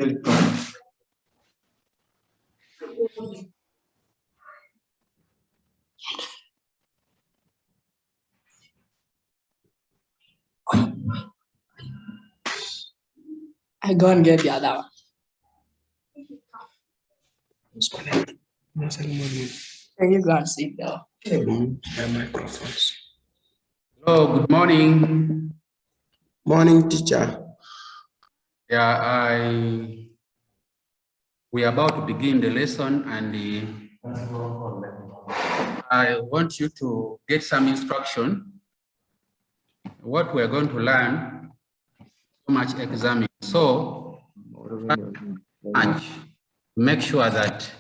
I go and get the other one. Can you go and sit there? Microphones. Hello, good morning. Morning, teacher. Yeah, we are about to begin the lesson, and I want you to get some instruction. What we are going to learn, so much examine. So, make sure that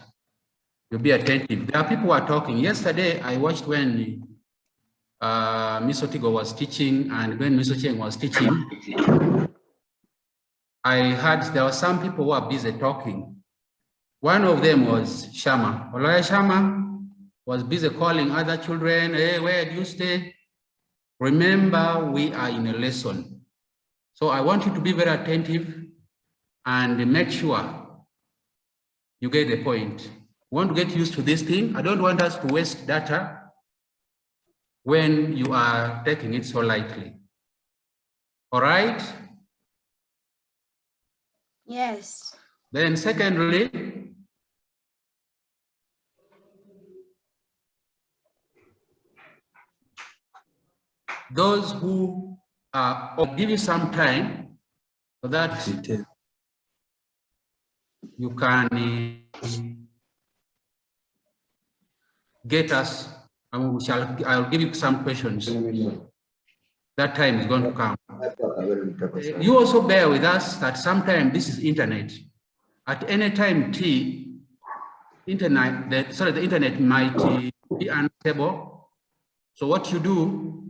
you be attentive. There are people who are talking. Yesterday, I watched when Miss Otigo was teaching, and when Miss Ocheng was teaching, I heard there were some people who are busy talking. One of them was Shama. Olaya Shama was busy calling other children. Hey, where do you stay? Remember, we are in a lesson. So I want you to be very attentive and make sure you get the point. You want to get used to this thing. I don't want us to waste data when you are taking it so lightly. All right? Yes. Then secondly, those who I'll give you some time so that you can get us, I'll give you some questions. That time is going to come. You also bear with us that sometimes this is internet. At any time the internet might be unstable. So what you do,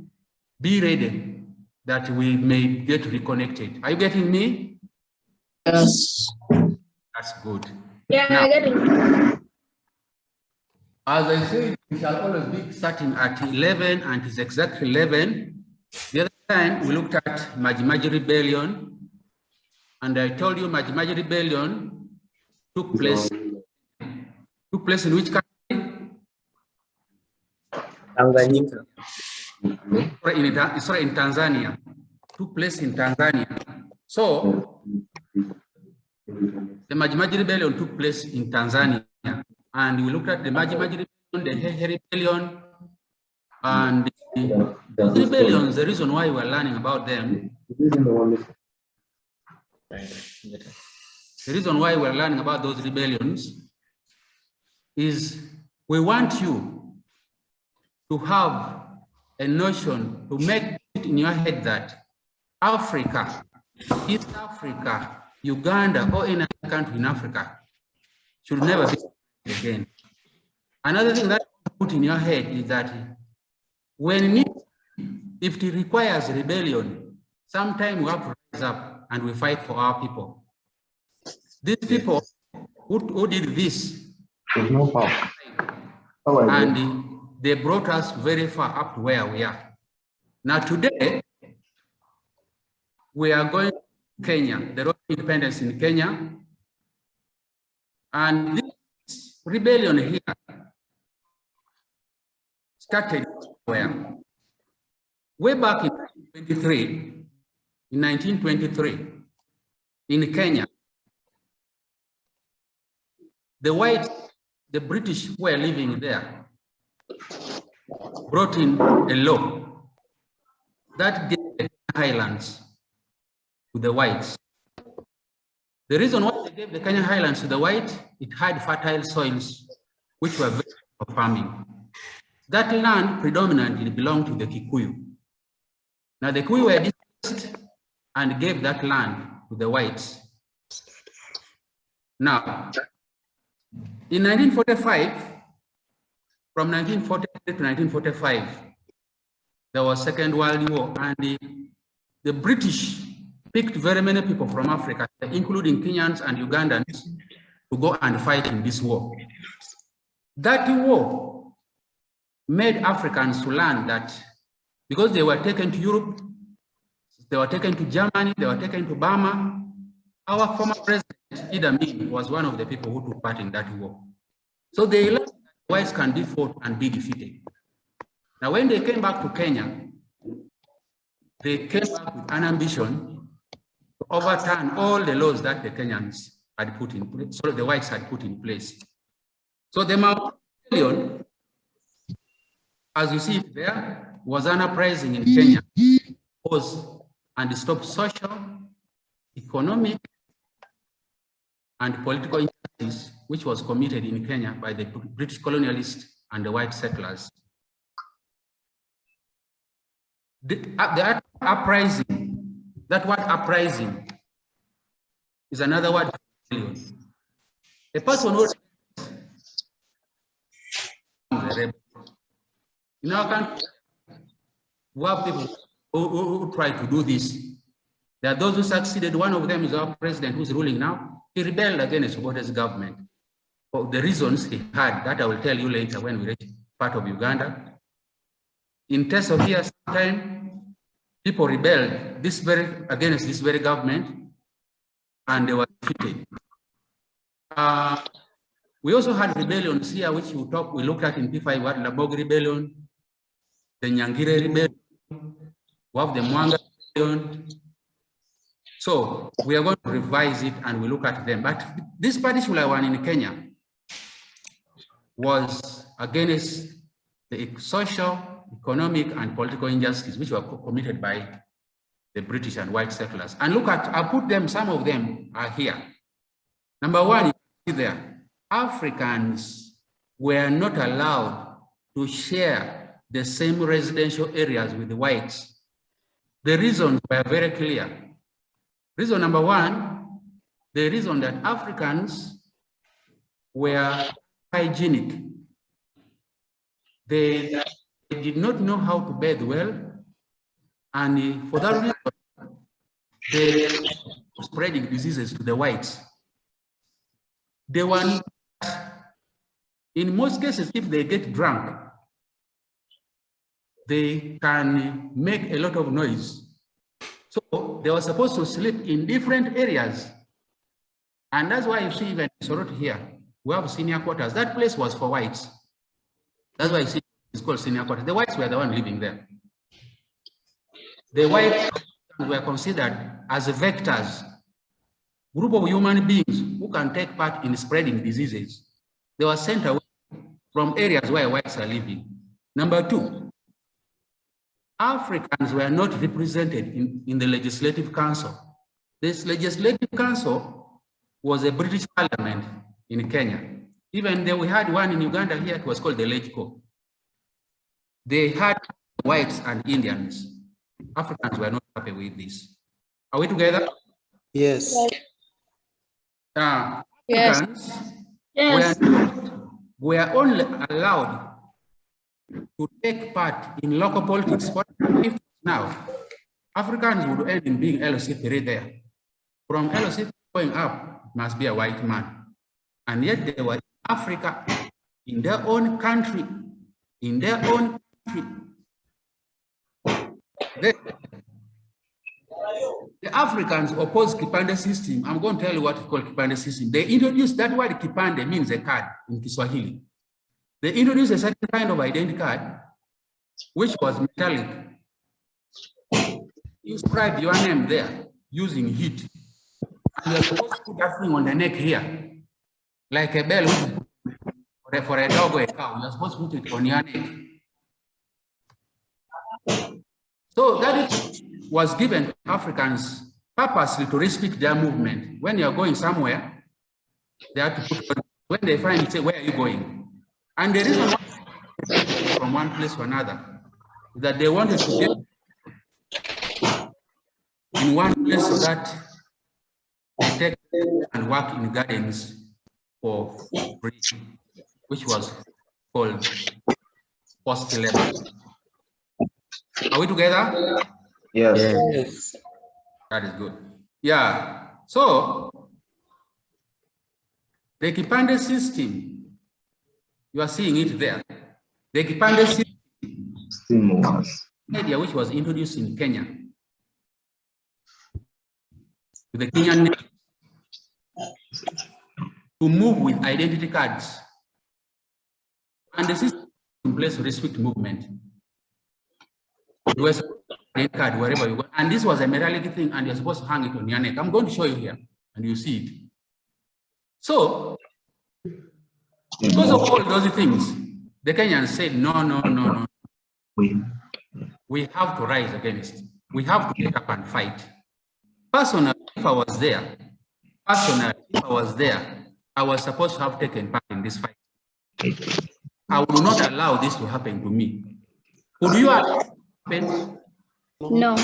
be ready that we may get reconnected. Are you getting me? Yes. That's good. Yeah, Now, I get it. as I said, we shall always be starting at 11, and it's exactly 11. The other time we looked at Maji Rebellion, and I told you Maji Rebellion took place in which country? Tanganyika. Sorry, in Tanzania. Took place in Tanzania. So the Maji Rebellion took place in Tanzania, and we looked at the Maji Rebellion, the Hehe Rebellion, and the rebellions. The reason why we're learning about them, those rebellions is we want you to have a notion, to make it in your head that Africa, East Africa, Uganda, or any other country in Africa should never be again. Another thing that you put in your head is that if it requires rebellion, sometimes we have to rise up and we fight for our people. These people who did this, and they brought us very far up to where we are. Now today, we are going to Kenya, the road to independence in Kenya. And this rebellion here started where? Way back in 1923, in Kenya, the whites, the British who were living there, brought in a law that gave the highlands to the whites. The reason why they gave the Kenyan highlands to the whites, it had fertile soils, which were very good for farming. That land predominantly belonged to the Kikuyu. Now the Kikuyu were displaced and gave that land to the whites. Now, in 1945, from 1943 to 1945, there was Second World War, and the British picked very many people from Africa, including Kenyans and Ugandans, to go and fight in this war. That war made Africans to learn that because they were taken to Europe, they were taken to Germany, they were taken to Burma, our former president Idi Amin was one of the people who took part in that war. So they learned that whites can be fought and be defeated. Now, when they came back to Kenya, they came back with an ambition to overturn all the laws that the Kenyans had put in place, so the whites had put in place. So the Mau Rebellion, as you see it there, was an uprising in Kenya, and stopped social, economic, and political injustice, which was committed in Kenya by the British colonialists and the white settlers. The uprising, that word uprising is another word for rebellion. A person who is a rebel. In our country, we have people who try to do this. There are those who succeeded. One of them is our president who's ruling now. He rebelled against Uganda's government for the reasons he had, that I will tell you later when we reach part of Uganda. In Tesofia, sometime, people rebelled against this very government, and they were defeated. We also had rebellions here, which we looked at in P5, what Labog Rebellion, the Nyangire Rebellion, we have the Mwanga Rebellion. So we are going to revise it and we look at them. But this particular one in Kenya was against the social, economic, and political injustice which were committed by the British and white settlers. And look at, I put them, some of them are here. Number one, you see there, Africans were not allowed to share the same residential areas with the whites. The reasons were very clear. Reason number one, the reason that Africans were hygienic. They did not know how to bathe well, and for that reason, they were spreading diseases to the whites. They were, in most cases, if they get drunk, they can make a lot of noise. So they were supposed to sleep in different areas. And that's why you see even Soroti here, we have senior quarters. That place was for whites. That's why you see it's called senior quarters. The whites were the one living there. The whites were considered as vectors, group of human beings who can take part in spreading diseases. They were sent away from areas where whites are living. Number two, Africans were not represented in the Legislative Council. This Legislative Council was a British Parliament in Kenya. Even though we had one in Uganda here, it was called the LegCo. They had whites and Indians. Africans were not happy with this. Are we together? Yes. Africans were only allowed to take part in local politics. What if now Africans would end in being LC3 there? From LC3 going up, must be a white man. And yet they were in Africa, in their own country, The Africans opposed Kipande system. I'm going to tell you what is called Kipande system. They introduced that word Kipande means a card in Kiswahili. They introduced a certain kind of identity card, which was metallic. You inscribe your name there using heat. And you're supposed to put that thing on the neck here, like a bell for a dog or a cow. You're supposed to put it on your neck. So that was given to Africans purposely to restrict their movement. When you're going somewhere, they have to put, when they find it, say, where are you going? And the reason why from one place to another is that they wanted to get in one place so that they take and work in gardens for free, which was called forced labor. Are we together? Yes. That is good. Yeah. So the Kipande system, you are seeing it there. The Kipande system idea which was introduced in Kenya to the Kenyan nation. to move with identity cards. And the system in place to restrict movement. You were supposed to have a card wherever you go. And this was a metallic thing, and you're supposed to hang it on your neck. I'm going to show you here, and you see it. So, because of all those things, the Kenyans said, no. We have to rise against it. We have to get up and fight. Personally, if I was there, I was supposed to have taken part in this fight. I will not allow this to happen to me. Would you allow it to happen? No.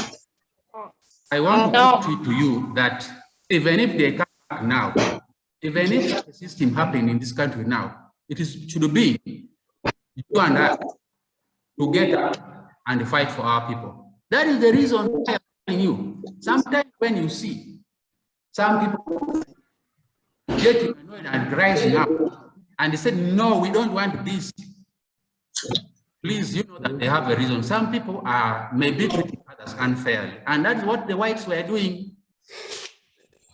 I want to put it to you that even if they come back now, even if the system happened in this country now, should be you and I to get up and fight for our people. That is the reason why I'm telling you. Sometimes when you see some people getting annoyed and rising up, and they said, no, we don't want this. Please, you know that they have a reason. Some people are maybe treating others unfairly. And that's what the whites were doing.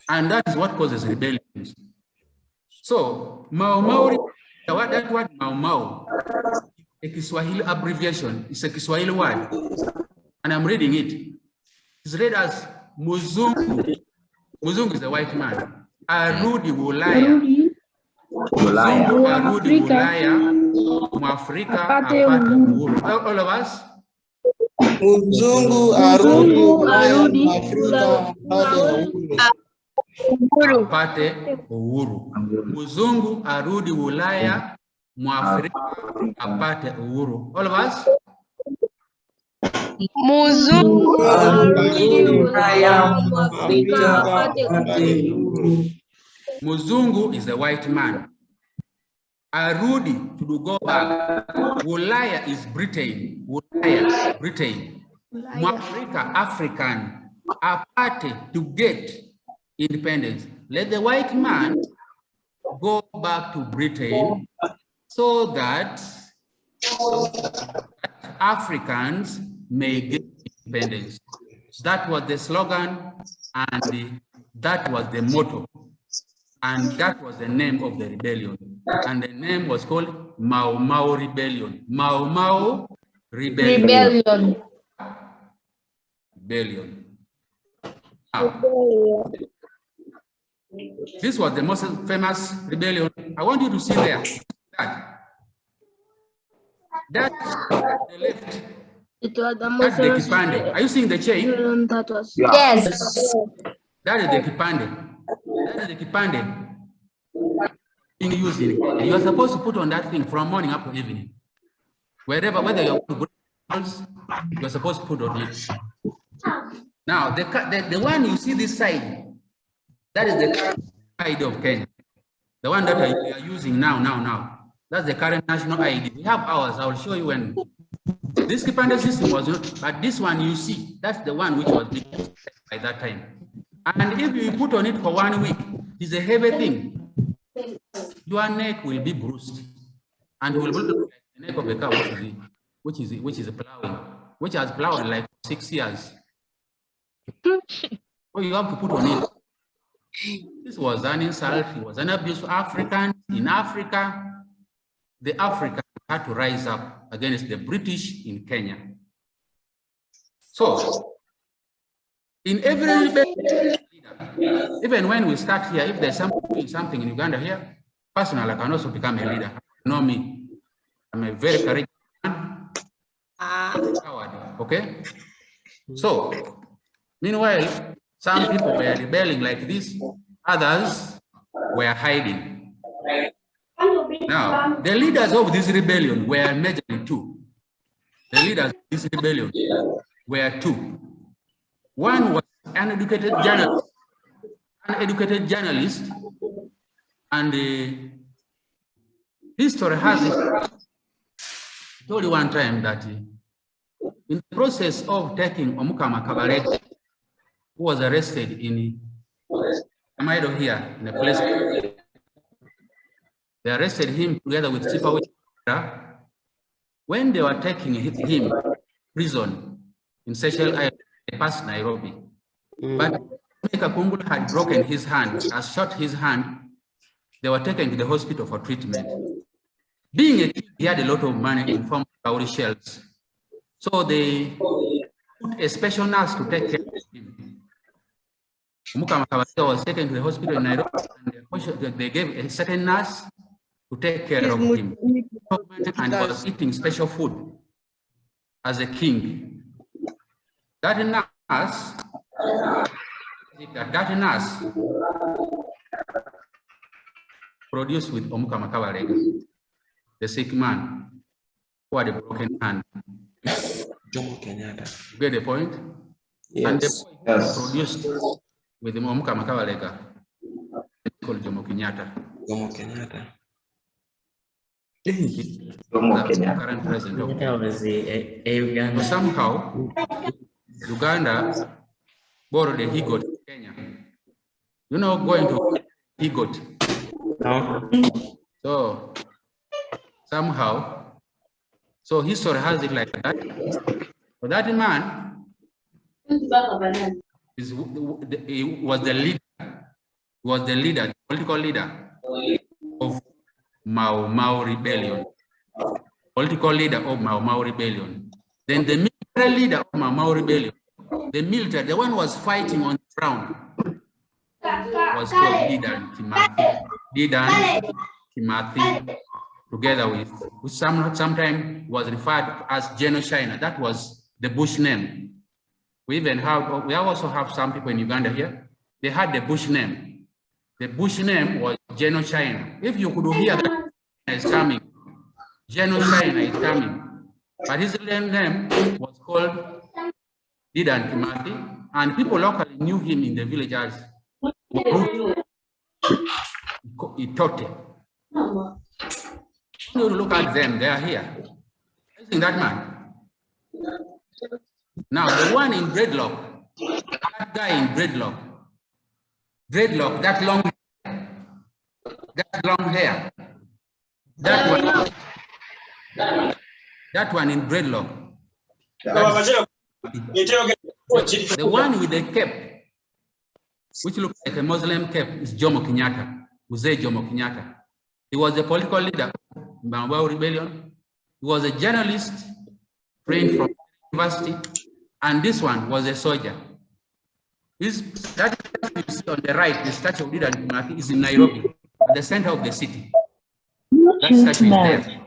And that is what causes rebellions. So, Mau Mau, that word Mau Mau, a Kiswahili abbreviation, it's a Kiswahili word. And I'm reading it. It's read as Muzungu. Muzungu is the white man. Arudi Wulaya. Muzungu arudi Ulaya, Mwafrika apate uhuru. All of us? Mzungu arudi Afrika apate uhuru. Muzungu arudi Ulaya, Mwafrika apate uhuru. All of us? Mzungu arudi Ulaya, Mwafrika apate uhuru. Muzungu is the white man. Arudi, to go back. Ulaya is Britain. Ulaya, Britain. Mwafrika, African. Apate, to get independence. Let the white man go back to Britain so that Africans may get independence. That was the slogan, and that was the motto. And that was the name of the rebellion. And the name was called Mau Mau Rebellion. Mau Mau Rebellion. Rebellion. Now, this was the most famous rebellion. I want you to see there. That the left. It was the most That's the Kipande. Are you seeing the chain? that was. Yes. That is the Kipande. That is the Kipande being used in Kenya. You are supposed to put on that thing from morning up to evening. Wherever, whether you're you're supposed to put on it. Now, the one you see this side, that is the current ID of Kenya. The one that we are using now. That's the current national ID. We have ours. I will show you when. This Kipande system was not, but this one you see, that's the one which was being used by that time. And if you put on it for 1 week, it's a heavy thing. Your neck will be bruised, and will look like the neck of a cow, which is plowing, which has plowed like 6 years. So you have to put on it. This was an insult. It was an abuse for Africans. In Africa, the Africans had to rise up against the British in Kenya. So, in every rebellion, even when we start here, if there's something in Uganda here, personally, I can also become a leader. You know me. I'm a very courageous man. Coward, okay? So, meanwhile, some people were rebelling like this, others were hiding. Now, the leaders of this rebellion were majorly two. The leaders of this rebellion were two. One was an educated journalist, and the history has it. I told you one time that in the process of taking Omukama Kabarege, who was arrested in Amaido here, in a place, they arrested him together with Chifa. When they were taking him to prison in Seychelles Island, they passed Nairobi. But Mika Kungulu had broken his hand, has shot his hand, they were taken to the hospital for treatment. Being a king, he had a lot of money in form of cowrie shells. So they put a special nurse to take care of him. Omukama Kabaka was taken to the hospital in Nairobi, and they gave a certain nurse to take care of him. And he was eating special food as a king. That nurse produced with Omukama Kabalega, the sick man who had a broken hand. Jomo Kenyatta. Get the point? Yes. And the boy produced with Omukama Kabalega called Jomo Kenyatta. Jomo Kenyatta. The current president of Kenya. So somehow, Uganda borrowed a he-goat in Kenya. You know, going to he-goat. No. So somehow, so history has it like that. So that man he was the leader, political leader of Mau Mau rebellion. Political leader of Mau Mau rebellion. Then the military leader of Mau Mau rebellion, the one who was fighting on the ground, was called Dedan Kimathi, together with which sometimes was referred to as General China. That was the Bush name. We also have some people in Uganda here. They had the Bush name. The Bush name was General China. If you could hear that is coming, General China is coming. But his real name was called Dedan Kimathi, and people locally knew him in the village as Itote. You look at them, they are here. Isn't that man? Now, the one in dreadlock, that guy in dreadlock, that long hair, that one in dreadlock. The one with the cape, which looks like a Muslim cape, is Jomo Kenyatta, Mzee Jomo Kenyatta. He was a political leader of Mau Mau rebellion. He was a journalist trained from university, and this one was a soldier. That you see on the right, the statue of Dedan Kimathi, is in Nairobi, at the center of the city. That statue is there.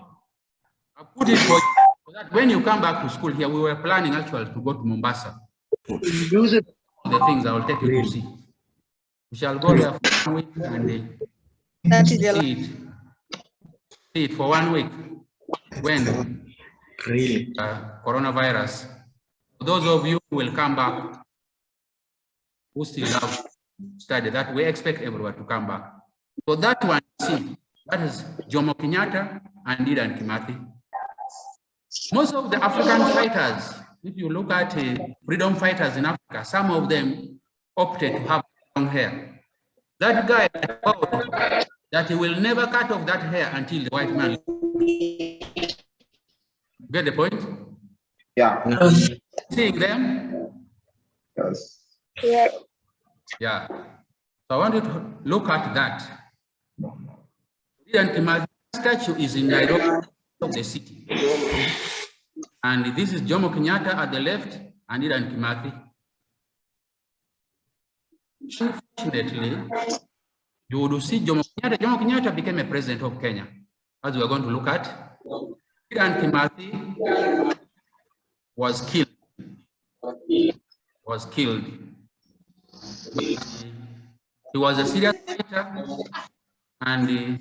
I put it for you so that when you come back to school here, we were planning actually to go to Mombasa. The things I will take you to see. We shall go there for 1 week and see it for 1 week when coronavirus. Those of you who will come back who still have study, that we expect everyone to come back. So that one, see, that is Jomo Kenyatta and Dedan Kimathi. Most of the African fighters, if you look at freedom fighters in Africa, some of them opted to have long hair. That guy vowed that he will never cut off that hair until the white man. Get the point? Yeah. Seeing them? Yes. Yeah. Yeah. So I want you to look at that. Dedan Kimathi statue is in Nairobi of the city. And this is Jomo Kenyatta at the left and Dedan Kimathi. Unfortunately, you would see Jomo Kenyatta. Jomo Kenyatta became a president of Kenya, as we are going to look at. Dedan Kimathi was killed. But he was a serious fighter, and we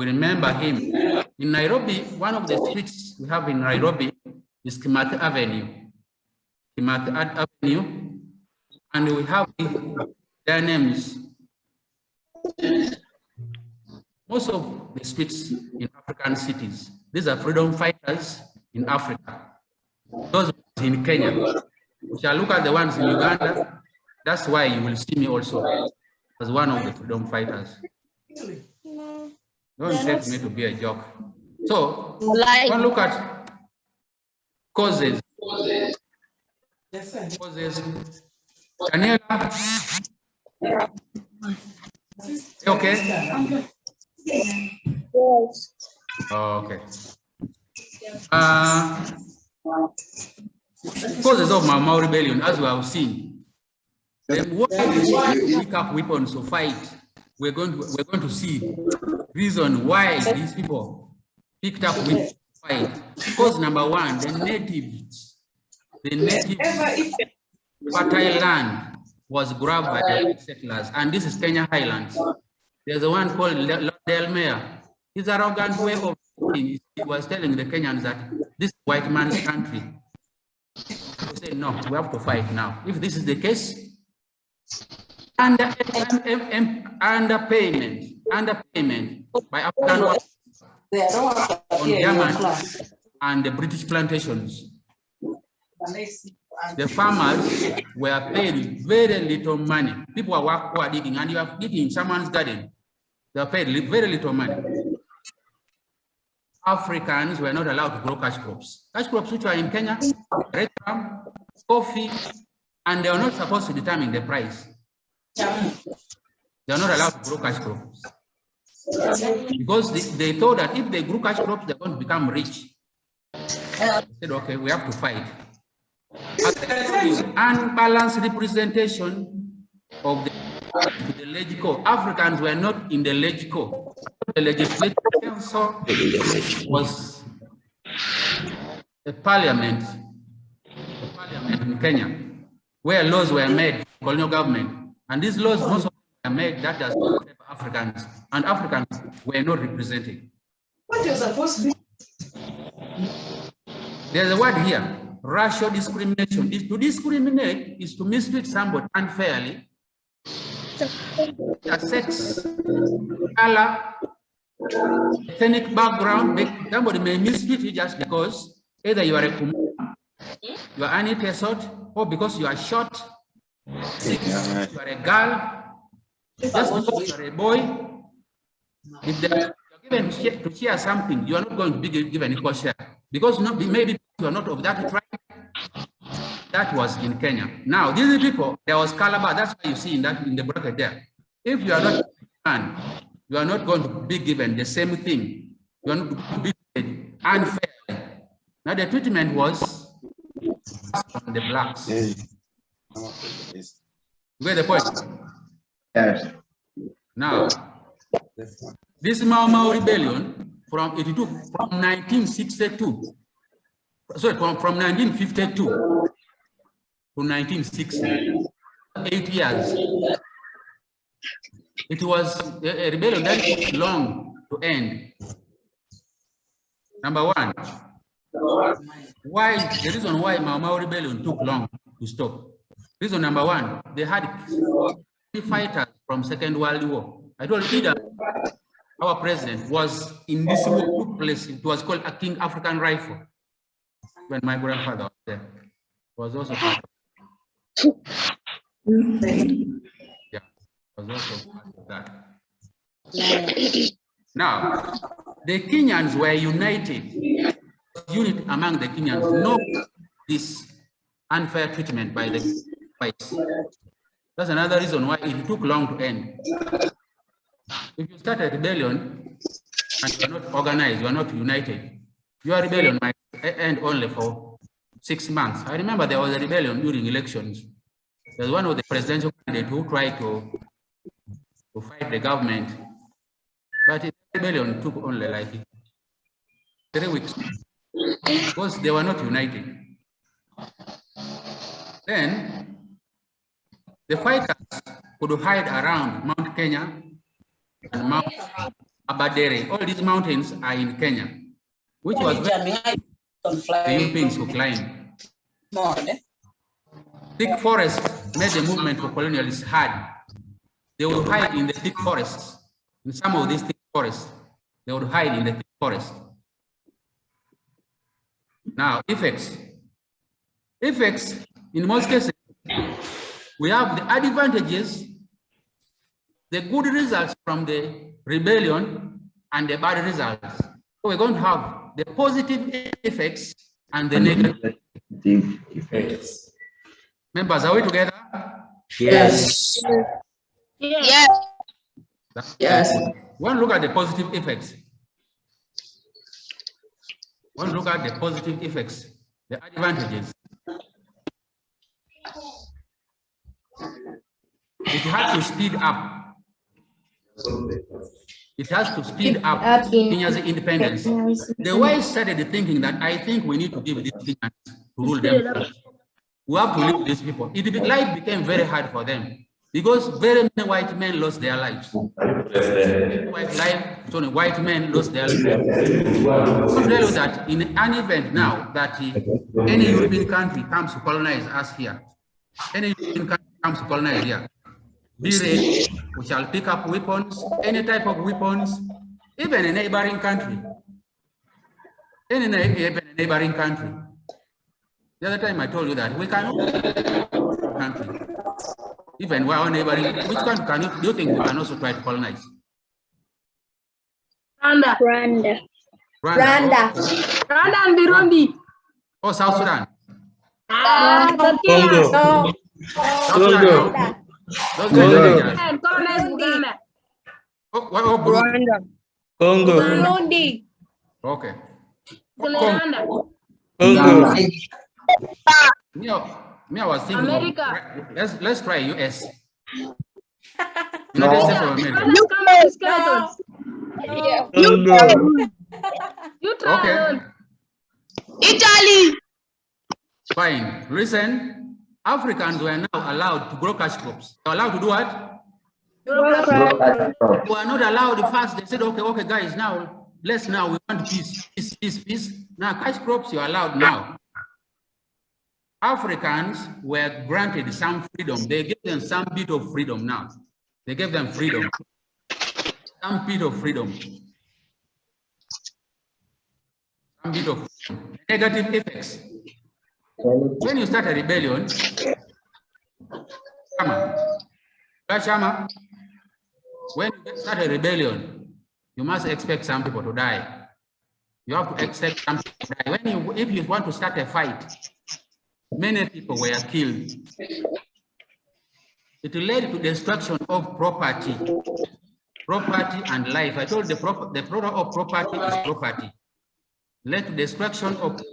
remember him. In Nairobi, one of the streets we have in Nairobi is Kimathi Avenue. Kimathi Avenue, and we have their names. Most of the streets in African cities, these are freedom fighters in Africa. Those in Kenya. We shall look at the ones in Uganda. That's why you will see me also as one of the freedom fighters. Don't take me to be a joke. So, one look at causes. Causes. Daniela, Okay. Yes. Okay. Causes of Mau rebellion, as we have seen, then why did they pick up weapons to fight? We're going to see reason why these people picked up weapons to fight. Cause number one, the natives fertile land was grabbed by the white settlers, and this is Kenya Highlands. There's a one called Delmere. His arrogant way of thinking, he was telling the Kenyans that this is white man's country. They said, no, we have to fight now. If this is the case, underpayment by African on German and the British plantations. The farmers were paid very little money. People who are digging, and you are digging someone's garden. They are paid very little money. Africans were not allowed to grow cash crops. Cash crops which are in Kenya, red palm, coffee, and they are not supposed to determine the price. They are not allowed to grow cash crops. Because they thought that if they grew cash crops, they're going to become rich. They said, okay, we have to fight. Unbalanced representation of the legislature. Africans were not in the legislature. The legislative council was a parliament in Kenya, where laws were made, colonial government, and these laws most of them were made that does not favor Africans, and Africans were not represented. What you're supposed to be? There's a word here. Racial discrimination. To discriminate is to mistreat somebody unfairly. Their sex, color, ethnic background. Somebody may mistreat you just because either you are a Kumba, you are an Itesot, or because you are short, you are a girl, just because you are a boy. If they are given to share something, you are not going to be given equal share because maybe you are not of that tribe. That was in Kenya. Now, these people, there was Calabar. That's why you see in the bracket there. If you are not a man, you are not going to be given the same thing. You are not going to be treated unfairly. Now, the treatment was on the blacks. You get the point? Yes. Now, this Mau rebellion from 1962. Sorry, from 1952 to 1960, 8 years. It was a rebellion that took long to end. Number one, the reason why Mau rebellion took long to stop. Reason number one, they had fighters from Second World War. I told you that our president was in this war took place. It was called a King African Rifle. When my grandfather was there, was also part of was also part of that. Now, the Kenyans were united. Unity among the Kenyans, no this unfair treatment by the whites. That's another reason why it took long to end. If you start a rebellion and you are not organized, you are not united, your rebellion might end only for 6 months. I remember there was a rebellion during elections. There's one of the presidential candidates who tried to fight the government, but the rebellion took only like 3 weeks because they were not united. Then the fighters could hide around Mount Kenya and Mount Abadere. All these mountains are in Kenya, which was very the Europeans who climbed. Thick forest made the movement for colonialists hard. They would hide in the thick forests. In some of these thick forests, they would hide in the thick forest. Now, effects. Effects, in most cases, we have the advantages, the good results from the rebellion, and the bad results. So we're going to have the positive effects and the negative effects. Members, are we together? Yes. Yes. Yes. One look at the positive effects. One look at the positive effects, the advantages. It has to speed up. It has to speed up Kenya's independence. The West started thinking that I think we need to give these Kenyans to rule them. We have to leave these people. Life became very hard for them because very many white men lost their lives. White men lost their lives. I'll tell you that in an event now that any European country comes to colonize us here, any European country comes to colonize here, be ready, we shall pick up weapons, any type of weapons, even a neighboring country. Even a neighboring country. The other time I told you that we cannot country. Even our neighboring, which country do you think we can also try to colonize? Rwanda. Rwanda. Rwanda and Burundi. Oh, South Sudan. Kenya. No. South Sudan. No. Those guys are dangerous. Colonize Uganda. Oh, Burundi. Congo. Burundi. Okay. Rwanda. Congo. Me, I was thinking America. Let's try US. United States of America. Congo. You try Okay. alone. Italy. Fine. Listen, Africans were now allowed to grow cash crops. They were allowed to do what? They were not allowed first. They said, okay, guys, now we want peace. Now cash crops you're allowed now. Africans were granted some freedom. They gave them some bit of freedom now. They gave them freedom. Some bit of freedom. Some bit of freedom. Negative effects. When you start a rebellion, Shama, when you start a rebellion, you must expect some people to die. You have to expect some people to die. If you want to start a fight, many people were killed. It led to destruction of property and life. I told the product of property is property. Led to destruction of property.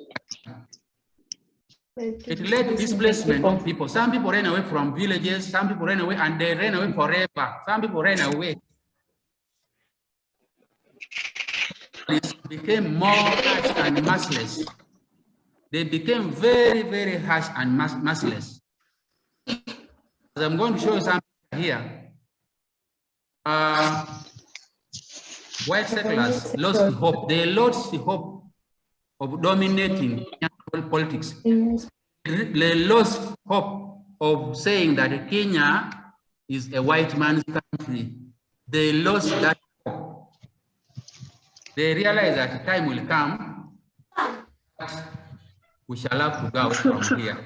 It led to displacement of people. Some people ran away from villages, some people ran away and they ran away forever. Some people ran away. It became more harsh and merciless. They became very, very harsh and merciless. As I'm going to show you something here. White settlers lost hope. They lost the hope of dominating politics. They lost hope of saying that Kenya is a white man's country. They lost that hope. They realized that time will come, we shall have to go from here.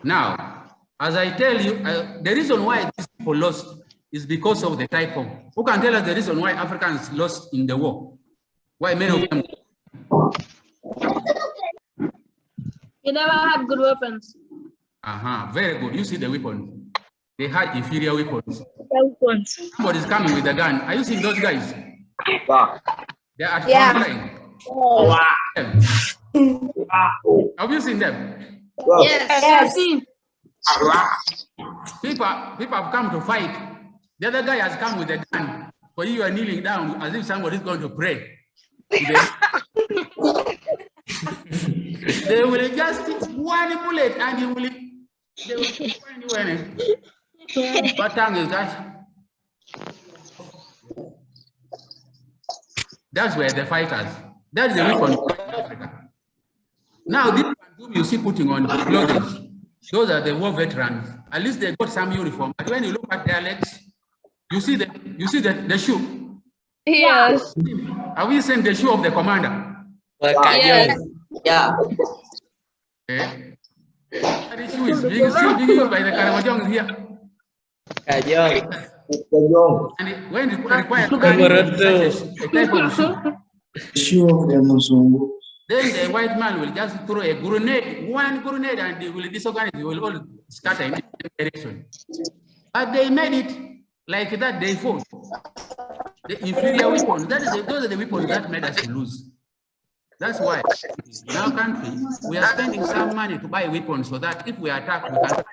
Now, as I tell you, the reason why these people lost is because of the type of, who can tell us the reason why Africans lost in the war? Why many of them? You never had good weapons. Very good. You see the weapons. They had inferior weapons. Somebody's coming with a gun. Are you seeing those guys? Wow. They're at front line. Wow. Have you seen them? Yes. People have come to fight. The other guy has come with a gun. For you are kneeling down as if somebody is going to pray. They will just one bullet and they will find you in it. What tongue is that? That's where the fighters. That's the weapon in Africa. Now, this you see putting on clothes, those are the war veterans. At least they got some uniform. But when you look at their legs, you see the shoe. Yes. Are we saying the shoe of the commander? Yes. Yeah. Okay. The shoe is being used by the Karamojong here. And when it requires a type of shoe. Then the white man will just throw a grenade, one grenade, and they will disorganize. They will all scatter in different direction. But they made it like that. They fought. The inferior weapons, those are the weapons that made us to lose. That's why in our country, we are spending some money to buy weapons so that if we attack, we can attack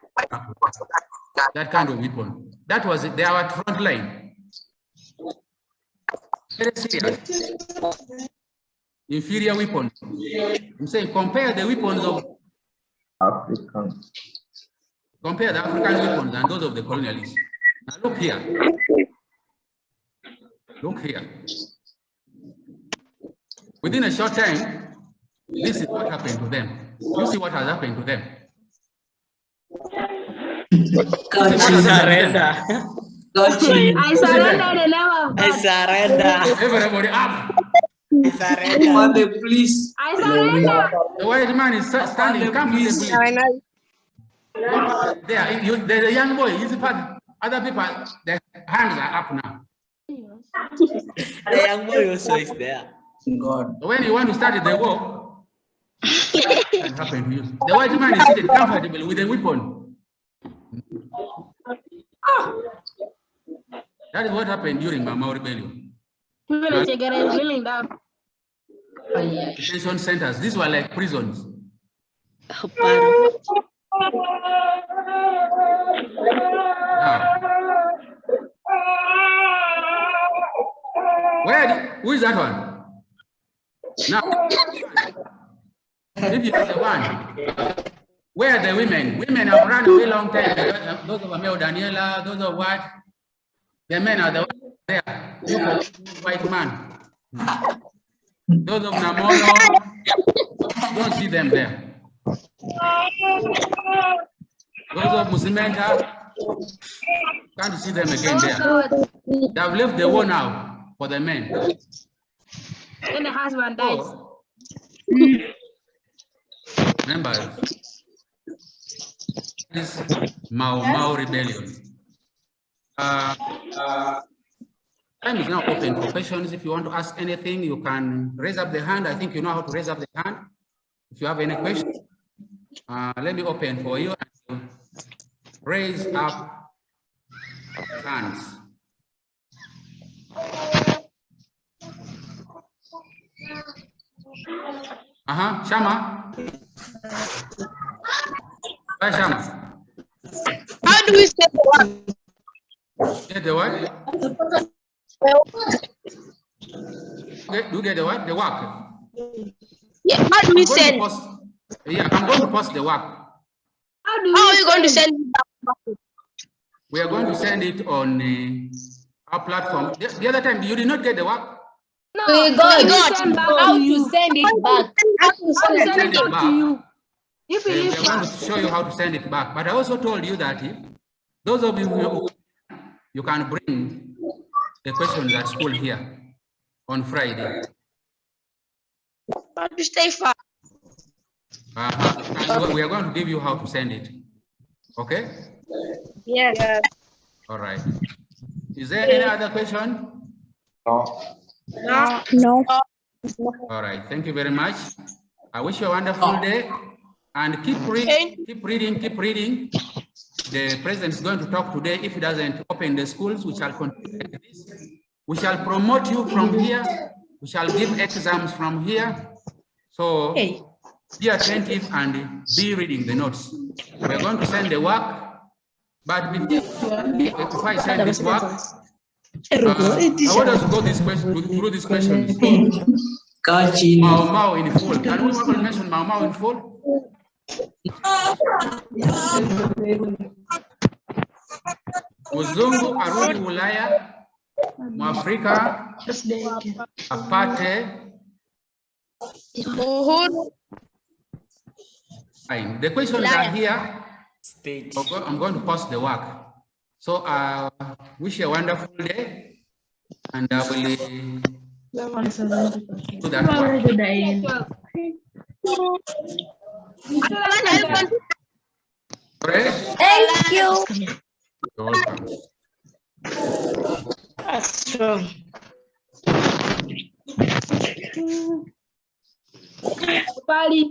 that kind of weapon. That was it. They are at front line. Very serious. Inferior weapons. I'm saying compare the weapons of African. compare the African weapons and those of the colonialists. Now look here. Look here. Within a short time, this is what happened to them. You see what has happened to them. God, surrender. God, I surrender the love of I God. surrender. Everybody up. I surrender. Father, please. I surrender. The white man is standing comfortably. There's a young boy. He's part. Other people, their hands are up now. The young boy also is there. God. When you want to start the war, it can happen to you. The white man is seated comfortably with a weapon. That is what happened during Mau Mau rebellion. People are kneeling down. Detention centers. These were like prisons. Now, who is that one? Now, if you are the one, where are the women? Women have run away long time. Those of Amel Daniela, those of what? The men are the ones there. White man. Those of Namolo, don't see them there. Those of Musimenta, can't see them again there. They have left the war now for the men. When the husband dies. So, remember, this Mau Mau rebellion. Time is now open for questions. If you want to ask anything, you can raise up the hand. I think you know how to raise up the hand. If you have any questions, let me open for you. Raise up hands. Shama. Hi, Shama. How do we say the one? Get the what? Okay, do you get the what? The work. Yeah, how do we send? Yeah, I'm going to post the work. How are you going to send it back? We are going to send it on our platform. The other time, you did not get the work? No, We got send back how to you. to send it back. How to send it back to you. If We you are going to show you how to send it back. But I also told you that those of you who you can bring the questions at school here on Friday. How to stay far? And we are going to give you how to send it. Okay? Yes. All right. Is there any other question? No. All right. Thank you very much. I wish you a wonderful day. And keep reading, keep reading, keep reading. The president is going to talk today. If he doesn't open the schools, we shall continue like this. We shall promote you from here. We shall give exams from here. So be attentive and be reading the notes. We're going to send the work, but before I send this work, I want us to go through these questions. Mau Mau in full. Can we mention Mau Mau in full? Muzungu arudi Ulaya, Mwafrika apate. Fine. The questions are here. I'm going to post the work. So I wish you a wonderful day, and I will do that work. Thank you. You're welcome. That's true. Party.